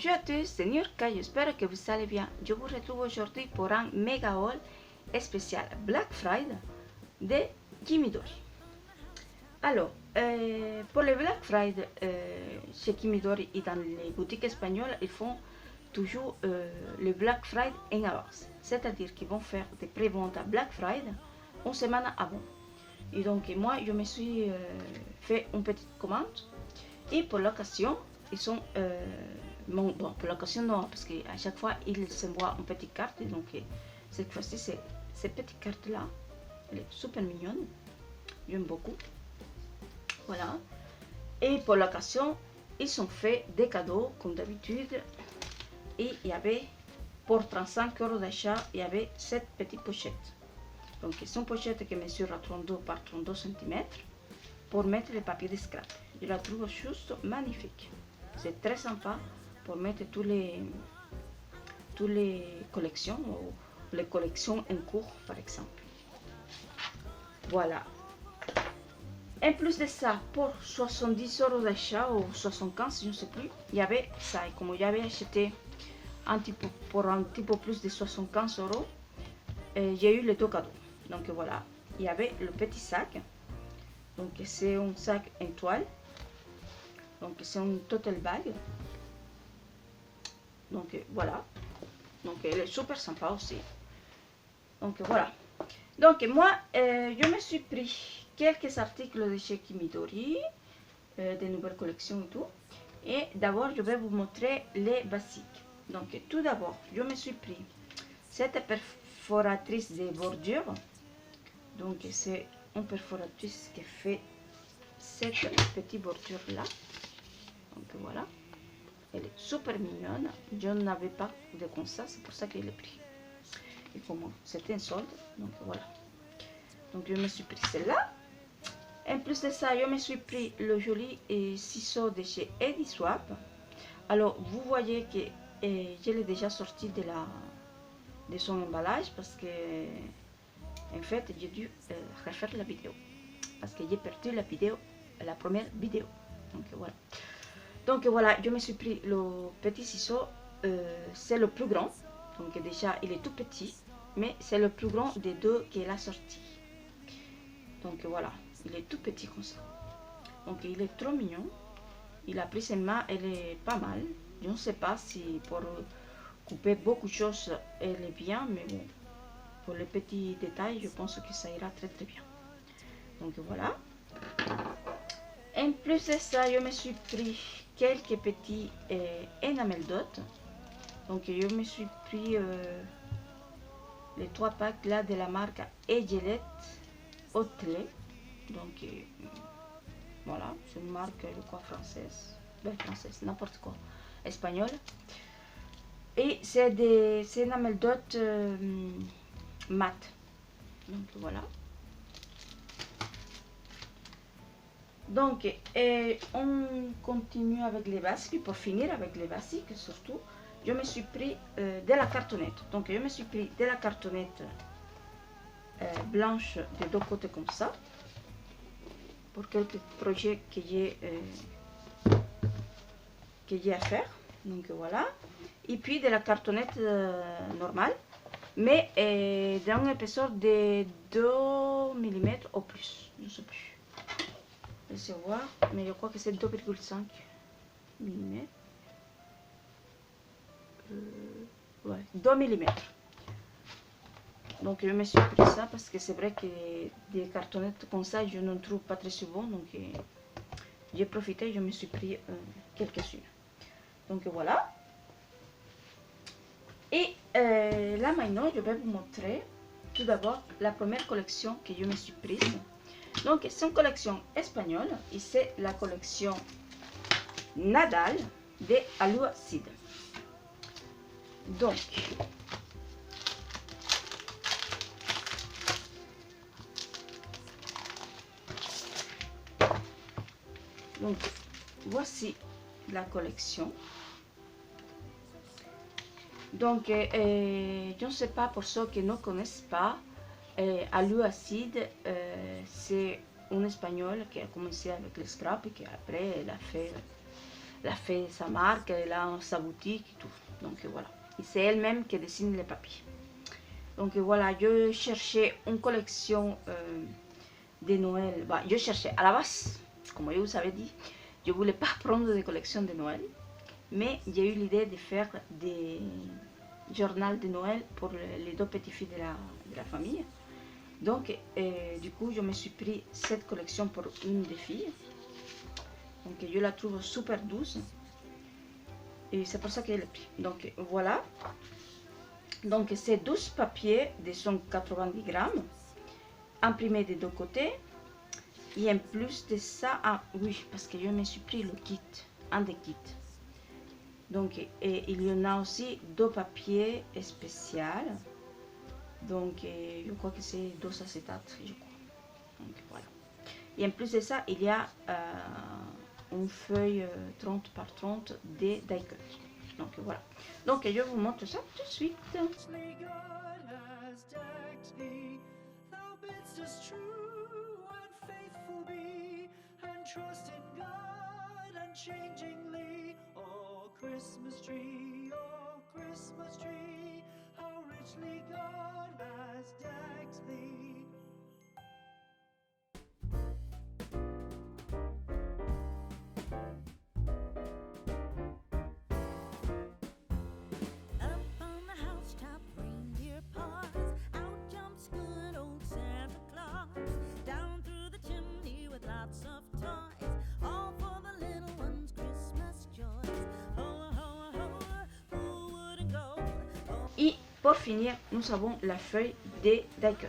Bonjour à tous, c'est Nurka, j'espère que vous allez bien. Je vous retrouve aujourd'hui pour un méga haul spécial Black Friday de Kimidori. Alors, pour le Black Friday, chez Kimidori et dans les boutiques espagnoles, ils font toujours le Black Friday en avance. C'est-à-dire qu'ils vont faire des préventes à Black Friday une semaine avant. Et donc, moi, je me suis fait une petite commande. Et pour l'occasion, ils sont... bon, pour l'occasion, non, parce qu'à chaque fois, ils s'envoient une petite carte. Et donc, cette fois-ci, c'est cette petite carte-là. Elle est super mignonne. J'aime beaucoup. Voilà. Et pour l'occasion, ils ont fait des cadeaux, comme d'habitude. Et il y avait, pour 35 € d'achat, il y avait cette petite pochette. Donc, c'est une pochette qui mesure à 32 par 32 cm pour mettre le papier de scrap. Je la trouve juste magnifique. C'est très sympa pour mettre toutes les collections ou les collections en cours, par exemple. Voilà. En plus de ça, pour 70 € d'achat ou 75, je ne sais plus, il y avait ça. Et comme j'avais acheté pour un petit peu plus de 75 €, j'ai eu les deux cadeaux. Donc voilà, il y avait le petit sac. Donc c'est un sac en toile. Donc c'est un total bag. Donc voilà. Donc elle est super sympa aussi. Donc voilà. Donc moi, je me suis pris quelques articles de chez Kimidori, des nouvelles collections et tout. Et d'abord, je vais vous montrer les basiques. Donc tout d'abord, je me suis pris cette perforatrice de bordure. Donc c'est une perforatrice qui fait cette petite bordure là. Donc voilà. Elle est super mignonne. Je n'avais pas de comme ça, c'est pour ça que je l'ai pris. Et comment c'était un solde, donc voilà. Donc je me suis pris celle-là. En plus de ça, je me suis pris le joli ciseau de chez Eddie Swap. Alors vous voyez que je l'ai déjà sorti de son emballage parce que en fait j'ai dû refaire la vidéo parce que j'ai perdu la première vidéo. Donc voilà, je me suis pris le petit ciseau, c'est le plus grand. Donc déjà il est tout petit, mais c'est le plus grand des deux qu'elle a sorti. Donc voilà, il est tout petit comme ça. Donc il est trop mignon. Il a pris ses mains, elle est pas mal. Je ne sais pas si pour couper beaucoup de choses elle est bien, mais bon, pour les petits détails, je pense que ça ira très très bien. Donc voilà. En plus de ça, je me suis pris quelques petits enamel dot. Donc je me suis pris les 3 packs là de la marque Egelet Hotelet. Donc voilà, c'est une marque je crois française, n'importe quoi, espagnole. Et c'est des enamel dot mat. Donc voilà. Donc on continue avec les basiques. Pour finir avec les basiques surtout, je me suis pris de la cartonnette. Donc je me suis pris de la cartonnette blanche des deux côtés comme ça pour quelques projets que j'ai à faire. Donc voilà. Et puis de la cartonnette normale, mais d'un épaisseur de 2 mm ou plus, je ne sais plus. Laissez voir, mais je crois que c'est 2,5 mm. Ouais, 2 mm. Donc je me suis pris ça parce que c'est vrai que des cartonnettes comme ça, je n'en trouve pas très souvent. Donc j'ai profité, je me suis pris quelques-unes. Donc voilà. Et là maintenant, je vais vous montrer tout d'abord la première collection que je me suis prise. Donc c'est une collection espagnole et c'est la collection Nadal de Aluacid. Donc voici la collection. Donc je ne sais pas pour ceux qui ne connaissent pas, Aluacid, c'est un espagnol qui a commencé avec le scrap et qui après elle a fait elle a fait sa marque, elle a sa boutique et tout. Donc voilà. Et c'est elle-même qui dessine les papiers. Donc voilà, je cherchais une collection de Noël. Bah, je cherchais à la base, comme je vous avais dit, je ne voulais pas prendre des collections de Noël. Mais j'ai eu l'idée de faire des journaux de Noël pour les deux petites filles de la famille. Donc, du coup, je me suis pris cette collection pour une des filles. Donc, je la trouve super douce. Et c'est pour ça que je l'ai pris. Donc, voilà. Donc, c'est 12 papiers de 190 grammes, imprimés des deux côtés. Et en plus de ça, ah oui, parce que je me suis pris le kit, un des kits. Donc, il y en a aussi deux papiers spéciaux. Donc, je crois que c'est 2 acétates, je crois. Donc, voilà. Et en plus de ça, il y a une feuille 30 par 30 de die cut. Donc, voilà. Donc, je vous montre ça tout de suite. Christmas tree, how richly God has decked thee. Up on the housetop, reindeer paws, out jumps good old Santa Claus, down through the chimney with lots of toys, all for the little ones' Christmas joys. Ho, ho, ho, who wouldn't go? Et pour finir, nous avons la feuille des die cut.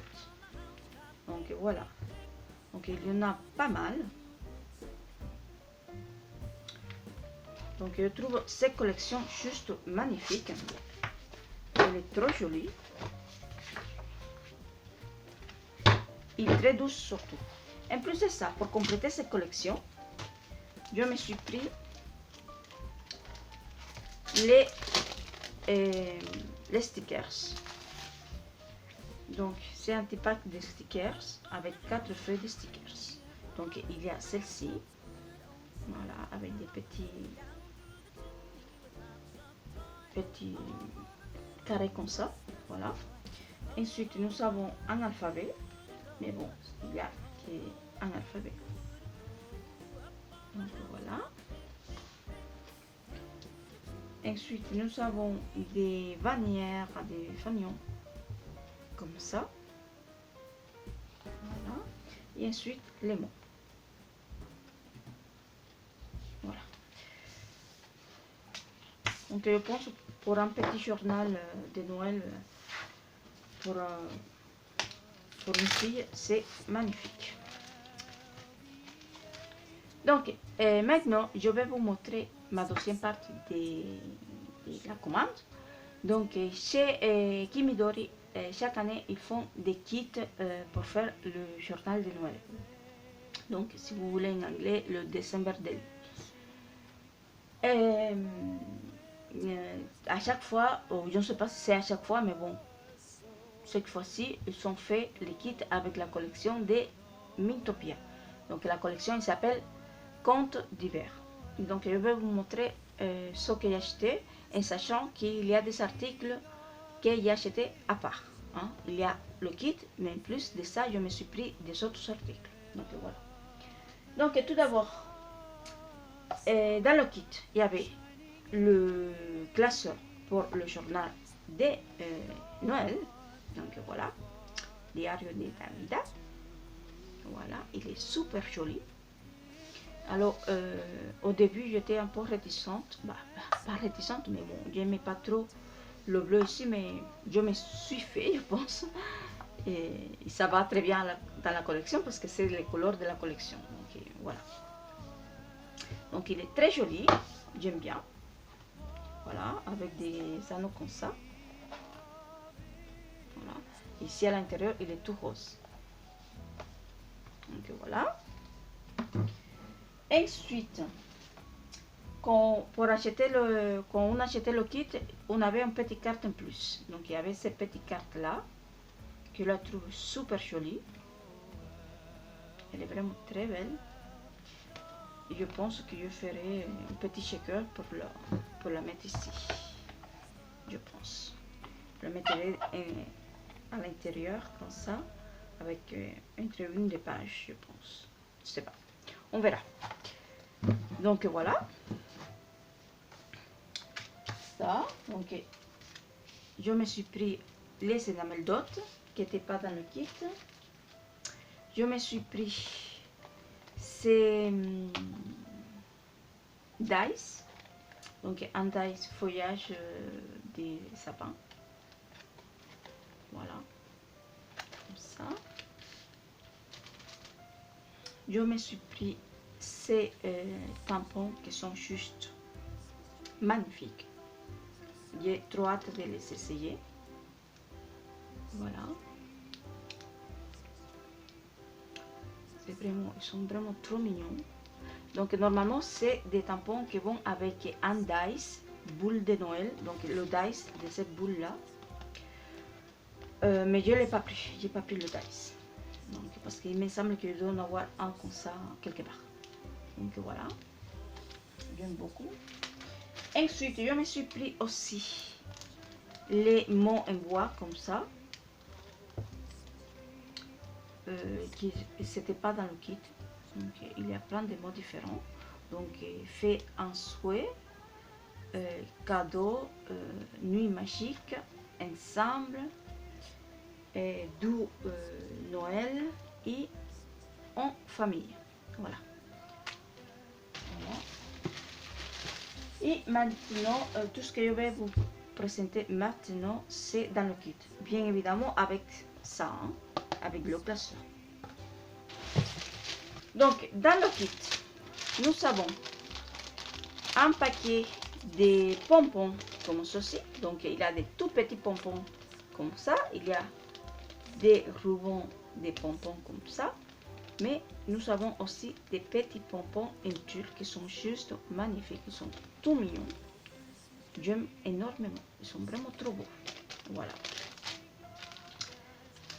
Donc voilà. Donc il y en a pas mal. Donc je trouve cette collection juste magnifique. Elle est trop jolie. Et très douce surtout. En plus de ça, pour compléter cette collection, je me suis pris les stickers. Donc c'est un petit pack de stickers avec 4 feuilles de stickers. Donc il y a celle-ci, voilà, avec des petits carrés comme ça, voilà. Ensuite nous avons un alphabet, mais bon, il y a un alphabet. Donc voilà. Ensuite nous avons des bannières, des fanions comme ça, voilà. Et ensuite les mots, voilà. Donc je pense pour un petit journal de Noël pour une fille, c'est magnifique. Donc maintenant je vais vous montrer ma deuxième partie de la commande. Donc chez Kimidori, chaque année ils font des kits pour faire le journal de Noël. Donc si vous voulez en anglais, le December Daily. À chaque fois, je ne sais pas si c'est à chaque fois, mais bon, cette fois-ci ils ont fait les kits avec la collection de Mintopia. Donc la collection s'appelle Contes d'hiver. Donc je vais vous montrer ce que j'ai acheté, en sachant qu'il y a des articles que j'ai acheté à part. Hein. Il y a le kit, mais en plus de ça, je me suis pris des autres articles. Donc voilà. Donc tout d'abord, dans le kit, il y avait le classeur pour le journal de Noël. Donc voilà, Diario de Navidad. Voilà, il est super joli. Alors, au début, j'étais un peu réticente. Bah, pas réticente, mais bon, j'aimais pas trop le bleu ici, mais je me suis fait, je pense. Et ça va très bien dans la collection parce que c'est les couleurs de la collection. Donc, voilà. Donc, il est très joli. J'aime bien. Voilà, avec des anneaux comme ça. Voilà. Ici, à l'intérieur, il est tout rose. Donc, voilà. Ensuite, quand on achetait le kit, on avait une petite carte en plus. Donc il y avait cette petite carte là, que je la trouve super jolie. Elle est vraiment très belle. je pense que je ferai un petit shaker pour la mettre ici. Je pense. Je la mettrai à l'intérieur comme ça, avec entre une des pages, je pense. Je sais pas. On verra. Donc voilà. Ça. Donc je me suis pris les enamels dot qui n'étaient pas dans le kit. Je me suis pris ces dice. Donc un dice feuillage des sapins. Voilà. Comme ça. Je me suis pris ces tampons qui sont juste magnifiques. J'ai trop hâte de les essayer. Voilà. Vraiment, ils sont vraiment trop mignons. Donc normalement c'est des tampons qui vont avec un dice, boule de Noël. Donc le dice de cette boule là. Mais je ne l'ai pas pris. J'ai pas pris le dice. Donc, parce qu'il me semble que je dois en avoir un comme ça quelque part. Donc voilà. J'aime beaucoup. Ensuite, je me suis pris aussi les mots en bois comme ça. Qui c'était pas dans le kit. Donc il y a plein de mots différents. Donc fait un souhait, cadeau, nuit magique, ensemble, doux Noël et en famille. Voilà. Voilà. Et maintenant, tout ce que je vais vous présenter maintenant, c'est dans le kit. Bien évidemment avec ça, hein, avec le classeur. Donc, dans le kit, nous avons un paquet de pompons comme ceci. Donc, il y a des tout petits pompons comme ça. Il y a des rubans de pompons comme ça. Mais nous avons aussi des petits pompons en tulle qui sont juste magnifiques. Ils sont tout mignons. J'aime énormément. Ils sont vraiment trop beaux. Voilà.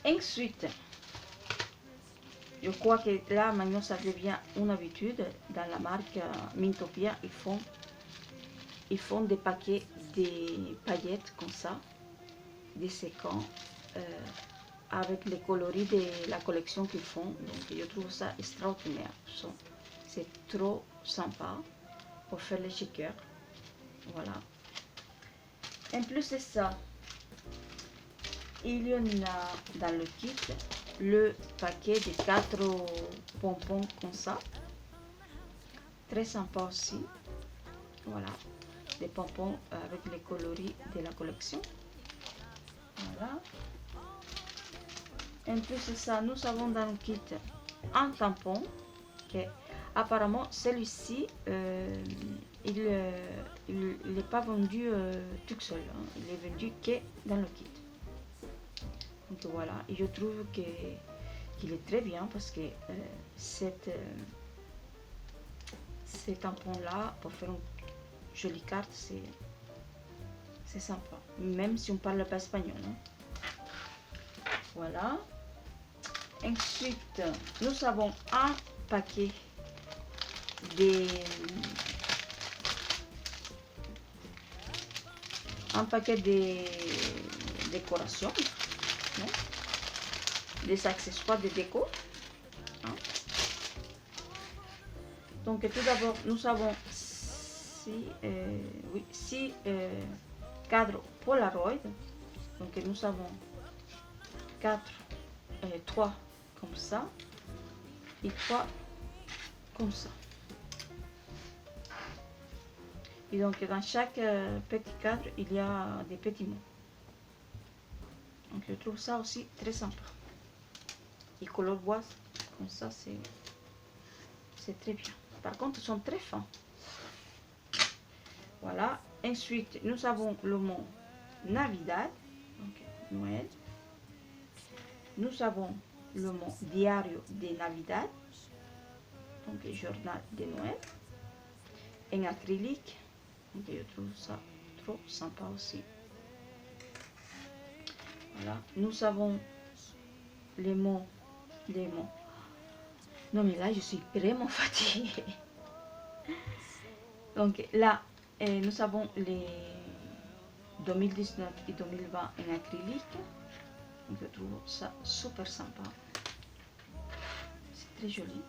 Ensuite, je crois que là, maintenant, ça devient une habitude. Dans la marque Mintopia, ils font des paquets de paillettes comme ça, des séquins, avec les coloris de la collection qu'ils font. Donc, je trouve ça extraordinaire. C'est trop sympa pour faire les shakers. Voilà. En plus de ça, il y en a dans le kit le paquet de 4 pompons comme ça. Très sympa aussi. Voilà. Des pompons avec les coloris de la collection. Voilà. En plus de ça, nous avons dans le kit un tampon qui apparemment celui-ci il n'est pas vendu tout seul, hein. Il est vendu que dans le kit. Donc voilà, et je trouve qu'il est très bien parce que ces tampons là pour faire une jolie carte, c'est sympa, même si on parle pas espagnol, hein. Voilà. Ensuite, nous avons un paquet de décorations, hein, des accessoires de déco, hein. Donc tout d'abord, nous avons 6 cadres Polaroid. Donc nous avons 3 comme ça et 3 comme ça. Et donc dans chaque petit cadre, il y a des petits mots. Donc je trouve ça aussi très sympa. Et couleur bois, comme ça, c'est très bien. Par contre, ils sont très fins. Voilà. Ensuite, nous avons le mot Navidad, donc Noël. Nous avons le mot Diario de Navidad, donc journal de Noël, en acrylique. Donc je trouve ça trop sympa aussi. Voilà. Nous avons les mots. Non mais là je suis vraiment fatiguée. Donc là, nous avons les 2019 et 2020 en acrylique. Donc je trouve ça super sympa. C'est très joli.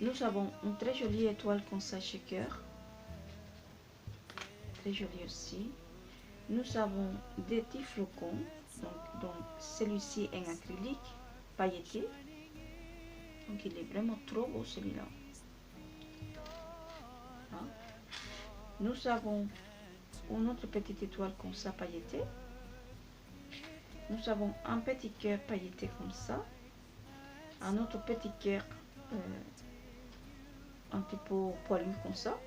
Nous avons une très jolie étoile comme ça shaker. Très jolie aussi. Nous avons des petits flocons. Donc celui-ci en acrylique pailleté. Donc il est vraiment trop beau celui-là. Hein? Nous avons une autre petite étoile comme ça pailletée. Nous avons un petit cœur pailleté comme ça. Un autre petit cœur un petit peu poilu comme ça.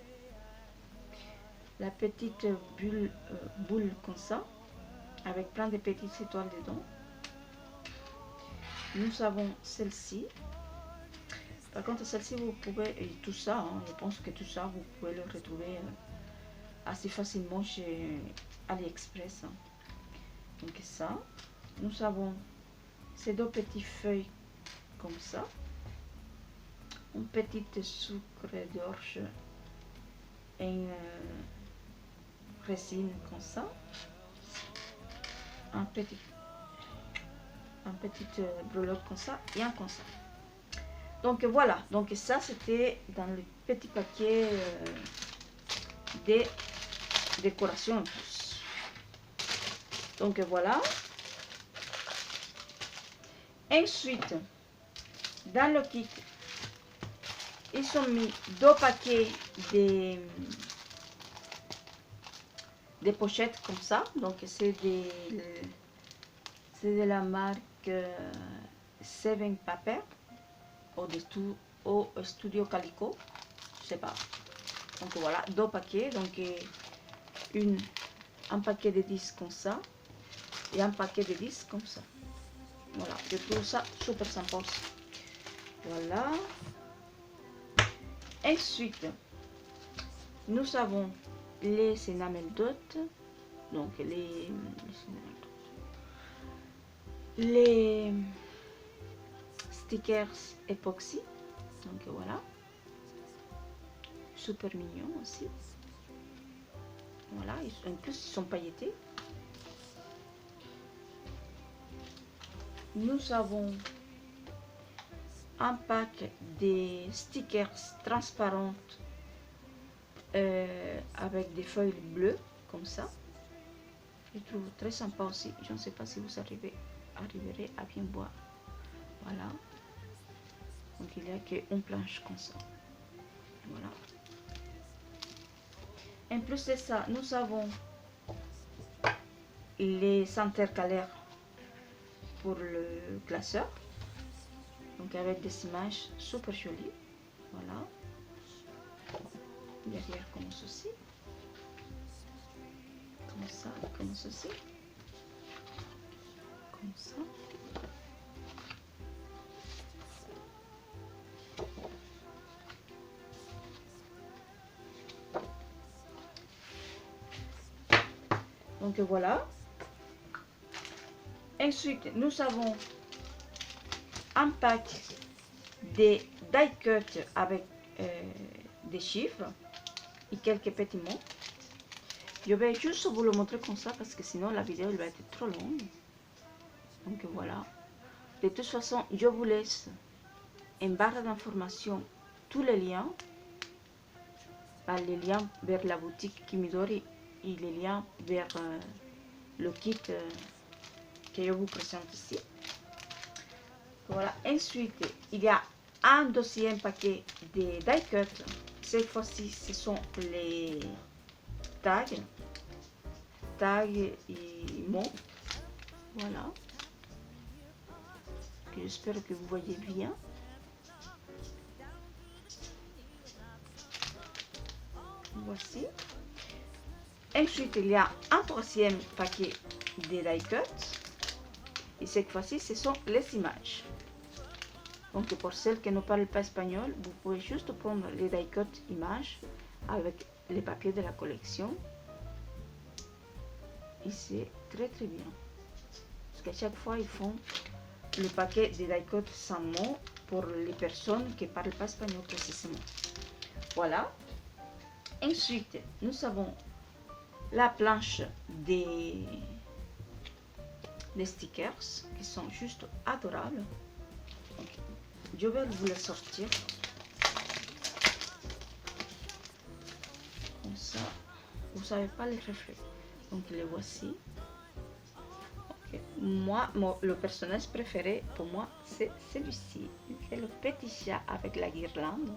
La petite boule comme ça, avec plein de petites étoiles dedans. Nous avons celle-ci. Par contre, celle-ci, vous pouvez, et tout ça, hein, je pense que tout ça, vous pouvez le retrouver assez facilement chez AliExpress. Hein. Donc ça. Nous avons ces deux petites feuilles comme ça. Une petite sucre d'orge en résine comme ça. Un petit breloque comme ça et un comme ça. Donc voilà, donc ça c'était dans le petit paquet des décorations en plus. Donc voilà. Ensuite, dans le kit, ils ont mis deux paquets des pochettes comme ça. Donc c'est de la marque Seven Paper au Studio Calico, je sais pas. Donc voilà, deux paquets. Donc un paquet de 10 comme ça et un paquet de 10 comme ça. Voilà, je trouve ça super sympa aussi. Voilà. Ensuite, nous avons les enamel dot, donc les stickers époxy. Donc voilà, super mignon aussi. Voilà, en plus ils sont pailletés. Nous avons un pack de stickers transparentes avec des feuilles bleues comme ça. Je trouve très sympa aussi. Je ne sais pas si vous arriverez à bien voir. Voilà. Donc il n'y a qu'une planche comme ça. Voilà. En plus de ça, nous avons les intercalaires pour le classeur. Donc avec des images super jolies. Voilà. Derrière comme ceci. Comme ça, comme ceci. Comme ça. Donc voilà. Ensuite, nous avons un pack de die cut avec des chiffres et quelques petits mots. Je vais juste vous le montrer comme ça parce que sinon la vidéo elle va être trop longue. Donc voilà. De toute façon, je vous laisse en barre d'informations tous les liens. Les liens vers la boutique Kimidori et les liens vers le kit que je vous présente ici. Voilà. Ensuite, il y a un deuxième paquet de die cut. Cette fois-ci, ce sont les tags et mots. Voilà. J'espère que vous voyez bien. Voici. Ensuite, il y a un troisième paquet de die cut. Et cette fois-ci, ce sont les images. Donc, pour celles qui ne parlent pas espagnol, vous pouvez juste prendre les die cut images avec les papiers de la collection. Et c'est très très bien. Parce qu'à chaque fois, ils font le paquet de die cut sans mots pour les personnes qui ne parlent pas espagnol précisément. Voilà. Ensuite, nous avons la planche des stickers qui sont juste adorables. Donc, je vais vous les sortir. Comme ça, vous ne savez pas les reflets. Donc les voici. Okay. Moi, le personnage préféré pour moi, c'est celui-ci. C'est le petit chat avec la guirlande.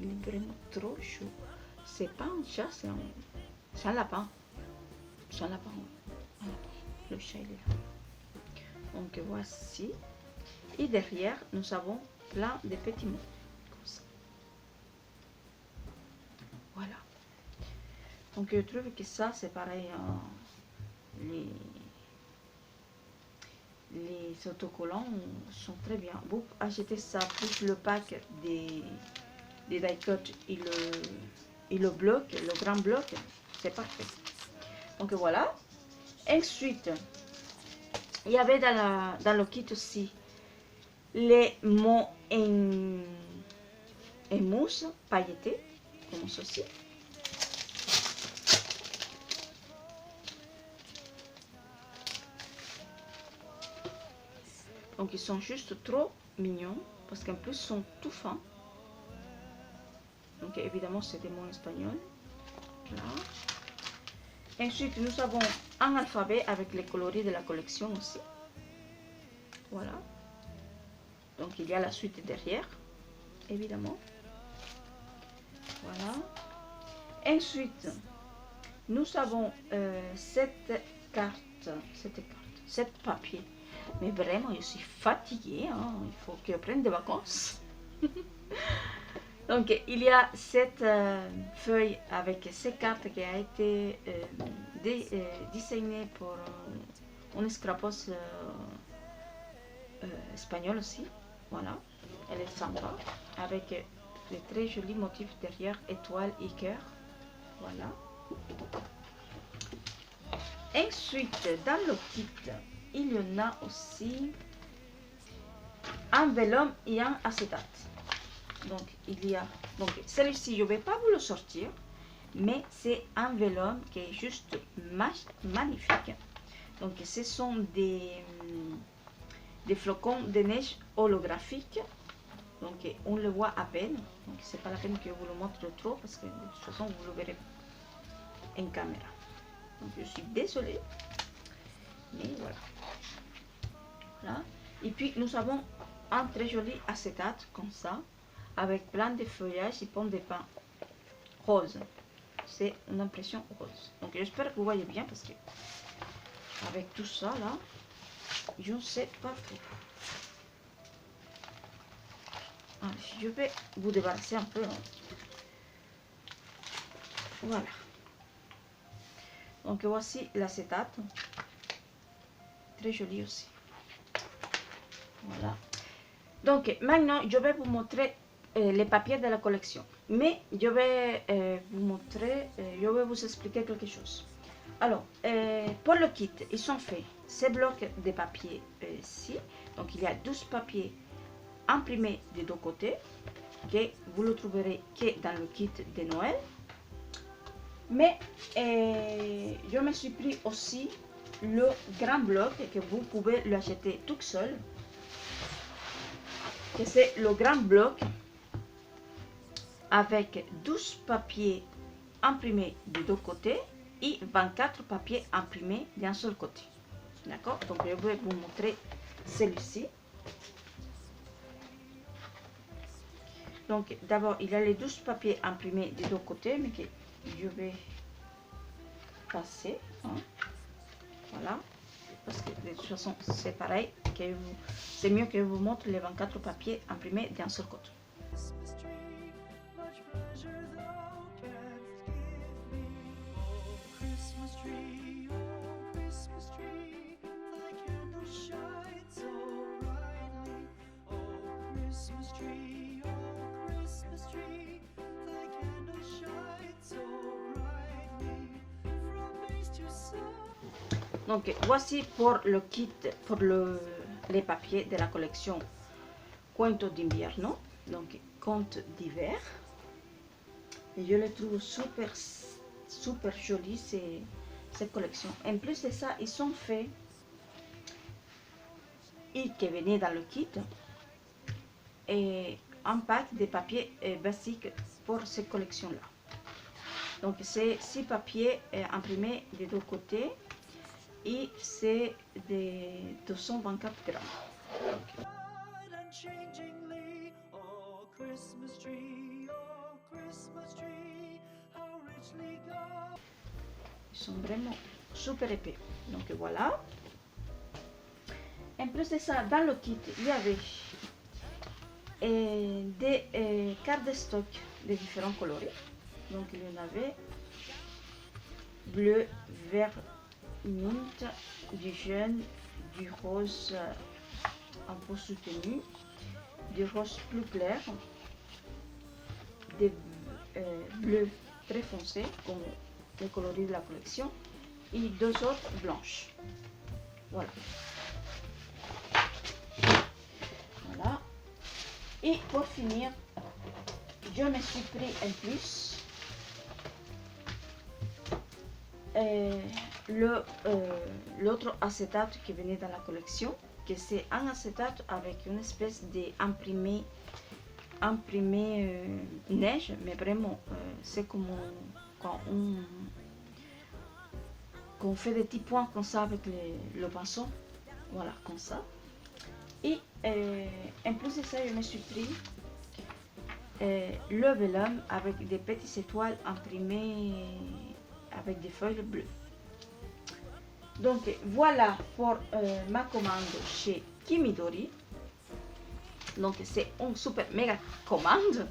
Il est vraiment trop chou. C'est pas un chat, c'est un lapin. C'est un lapin, oui. Un lapin. Le chat, il est là. Donc voici. Et derrière, nous avons plein de petits mots. Comme ça. Voilà. Donc je trouve que ça, c'est pareil. Les autocollants sont très bien. Vous achetez ça plus le pack des die-cut et le bloc, le grand bloc, c'est parfait. Donc voilà. Ensuite, il y avait dans le kit aussi les mots en mousse pailletée, comme ceci. Donc ils sont juste trop mignons parce qu'en plus ils sont tout fins. Donc évidemment c'est des mots espagnols. Voilà. Ensuite nous avons un alphabet avec les coloris de la collection aussi. Voilà. Donc il y a la suite derrière, évidemment. Voilà. Ensuite nous avons cette papier. Mais vraiment, je suis fatiguée. Hein. Il faut que je prenne des vacances. Donc, il y a cette feuille avec ces cartes qui a été dessinée pour un scrapos espagnol aussi. Voilà. Elle est sympa. Avec des très jolis motifs derrière, étoiles et cœur. Voilà. Ensuite, dans le kit, il y en a aussi un vélum et un acétate. Donc, il y a. Donc, celui-ci, je ne vais pas vous le sortir, mais c'est un vélum qui est juste magnifique. Donc, ce sont des flocons de neige holographiques. Donc, on le voit à peine. Donc, c'est pas la peine que je vous le montre trop parce que de toute façon, vous le verrez en caméra. Donc, je suis désolée. Mais voilà. Voilà. Et puis nous avons un très joli acétate comme ça, avec plein de feuillages et pommes de pin rose. C'est une impression rose. Donc j'espère que vous voyez bien parce que avec tout ça là, je ne sais pas trop. Ah, je vais vous débarrasser un peu. Hein. Voilà. Donc voici l'acétate. Très joli aussi. Voilà. Donc maintenant, je vais vous montrer les papiers de la collection. Mais je vais vous montrer, je vais vous expliquer quelque chose. Alors, pour le kit, ils sont faits ces blocs de papier ici. Donc il y a 12 papiers imprimés des deux côtés. Que vous le trouverez que dans le kit de Noël. Mais je me suis pris aussi le grand bloc que vous pouvez l'acheter tout seul. C'est le grand bloc avec 12 papiers imprimés de deux côtés et 24 papiers imprimés d'un seul côté. D'accord? Donc je vais vous montrer celui-ci. Donc d'abord il y a les 12 papiers imprimés des deux côtés, mais que je vais passer. Hein. Voilà. Parce que de toute façon c'est pareil, c'est mieux que je vous montre les 24 papiers imprimés d'un seul côté. Donc voici pour le kit, pour les papiers de la collection Cuento d'invierno, donc conte d'hiver. Et je les trouve super, super jolies, ces collections. En plus de ça, ils sont faits et qui venaient dans le kit et un pack de papier basique pour ces collections-là. Donc c'est 6 papiers imprimés des deux côtés et c'est de 224 grammes. Unchangingly, oh Christmas tree, how richly God. Ils sont vraiment super épais. Donc voilà. En plus de ça, dans le kit, il y avait des cartes de stock de différents coloris. Donc il y en avait bleu, vert, mint, du jaune, du rose un peu soutenu, du rose plus clair, des bleus très foncés comme les coloris de la collection et 2 autres blanches. Voilà. Voilà. Et pour finir, je me suis pris en plus l'autre acétate qui venait dans la collection, que c'est un acétate avec une espèce d'imprimé neige, mais vraiment c'est comme quand on fait des petits points comme ça avec le pinceau, voilà, comme ça. Et en plus de ça, je me suis pris le vellum avec des petites étoiles imprimées avec des feuilles bleues. Donc voilà pour ma commande chez Kimidori. Donc c'est une super méga commande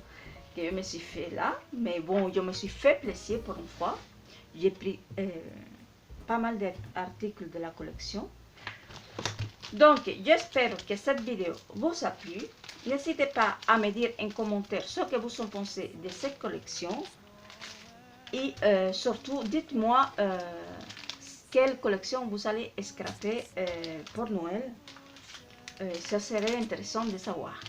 que je me suis fait là. Mais bon, je me suis fait plaisir pour une fois. J'ai pris pas mal d'articles de la collection. Donc j'espère que cette vidéo vous a plu. N'hésitez pas à me dire en commentaire ce que vous en pensez de cette collection. Et surtout, dites-moi quelle collection vous allez scraper pour Noël. Ça serait intéressant de savoir.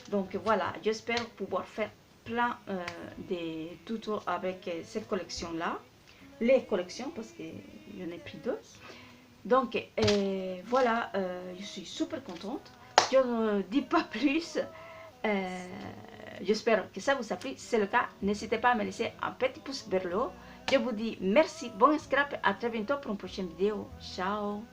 Donc voilà, j'espère pouvoir faire plein de tutos avec cette collection-là. Les collections, parce que j'en ai pris 2. Donc voilà, je suis super contente. Je ne dis pas plus. J'espère que ça vous a plu. Si c'est le cas, n'hésitez pas à me laisser un petit pouce vers le haut. Je vous dis merci, bon scrap, à très bientôt pour une prochaine vidéo. Ciao!